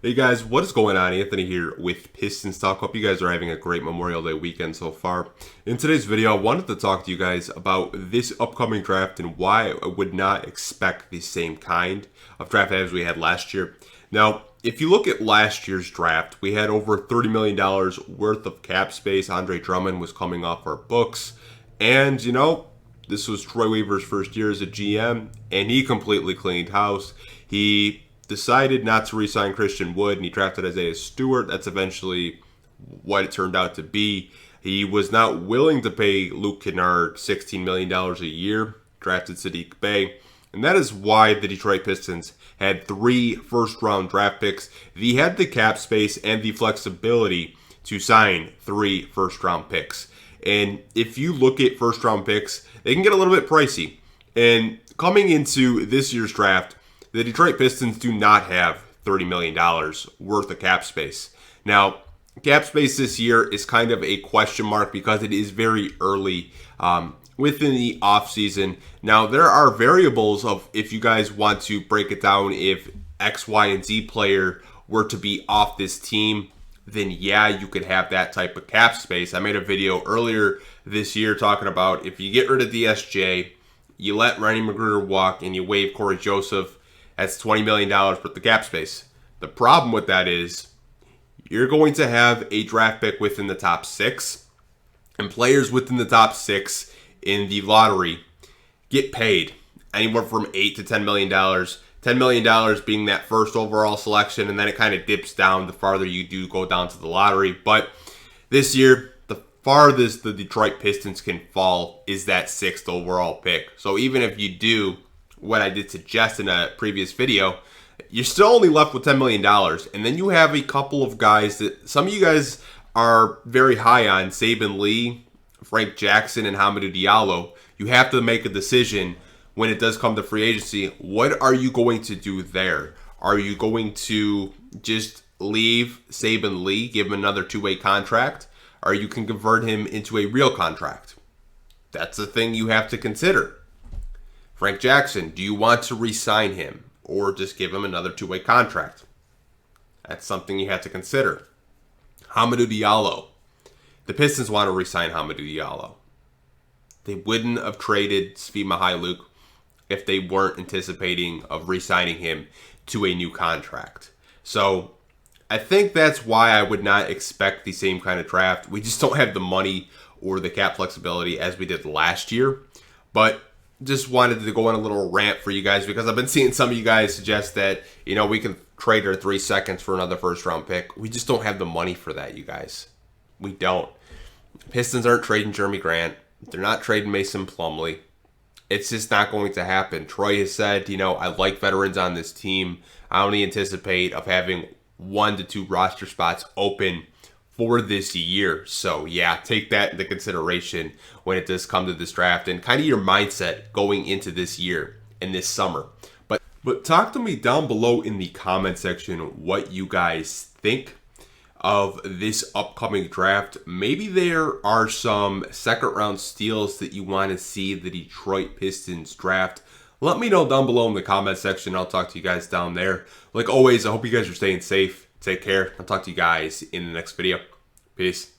Hey guys, what is going on? Anthony here with Pistons Talk. Hope you guys are having a great Memorial Day weekend so far. In today's video, I wanted to talk to you guys about this upcoming draft and why I would not expect the same kind of draft as we had last year. Now, if you look at last year's draft, we had over $30 million worth of cap space. Andre Drummond was coming off our books. And, this was Troy Weaver's first year as a GM, and he completely cleaned house. He decided not to re-sign Christian Wood, and he drafted Isaiah Stewart. That's eventually what it turned out to be. He was not willing to pay Luke Kennard $16 million a year, drafted Sadiq Bey, and that is why the Detroit Pistons had 3 first-round draft picks. They had the cap space and the flexibility to sign 3 first-round picks. And if you look at first-round picks, they can get a little bit pricey. And coming into this year's draft, the Detroit Pistons do not have $30 million worth of cap space. Now, cap space this year is kind of a question mark because it is very early within the offseason. Now, there are variables of if you guys want to break it down, if X, Y, and Z player were to be off this team, then yeah, you could have that type of cap space. I made a video earlier this year talking about if you get rid of DSJ, you let Ronnie Magruder walk, and you waive Corey Joseph, that's $20 million worth of cap space. The problem with that is you're going to have a draft pick within the top 6, and players within the top 6 in the lottery get paid anywhere from $8 to $10 million. $10 million being that first overall selection, and then it kind of dips down the farther you do go down to the lottery. But this year, the farthest the Detroit Pistons can fall is that 6th overall pick. So even if you do what I did suggest in a previous video, you're still only left with $10 million. And then you have a couple of guys that some of you guys are very high on, Saban Lee, Frank Jackson, and Hamidou Diallo. You have to make a decision when it does come to free agency. What are you going to do there? Are you going to just leave Saban Lee, give him another 2-way contract? Or you can convert him into a real contract? That's the thing you have to consider. Frank Jackson, do you want to re-sign him or just give him another 2-way contract? That's something you have to consider. Hamidou Diallo. The Pistons want to re-sign Hamidou Diallo. They wouldn't have traded Svi Mykhailiuk if they weren't anticipating of re-signing him to a new contract. So I think that's why I would not expect the same kind of draft. We just don't have the money or the cap flexibility as we did last year. But just wanted to go on a little rant for you guys because I've been seeing some of you guys suggest that, we can trade our 3 seconds for another first round pick. We just don't have the money for that, you guys. We don't. Pistons aren't trading Jeremy Grant. They're not trading Mason Plumlee. It's just not going to happen. Troy has said, I like veterans on this team. I only anticipate of having 1 to 2 roster spots open for this year. So yeah, take that into consideration when it does come to this draft and kind of your mindset going into this year and this summer. But talk to me down below in the comment section what you guys think of this upcoming draft. Maybe there are some second round steals that you want to see the Detroit Pistons draft. Let me know down below in the comment section. I'll talk to you guys down there. Like always, I hope you guys are staying safe. Take care. I'll talk to you guys in the next video. Peace.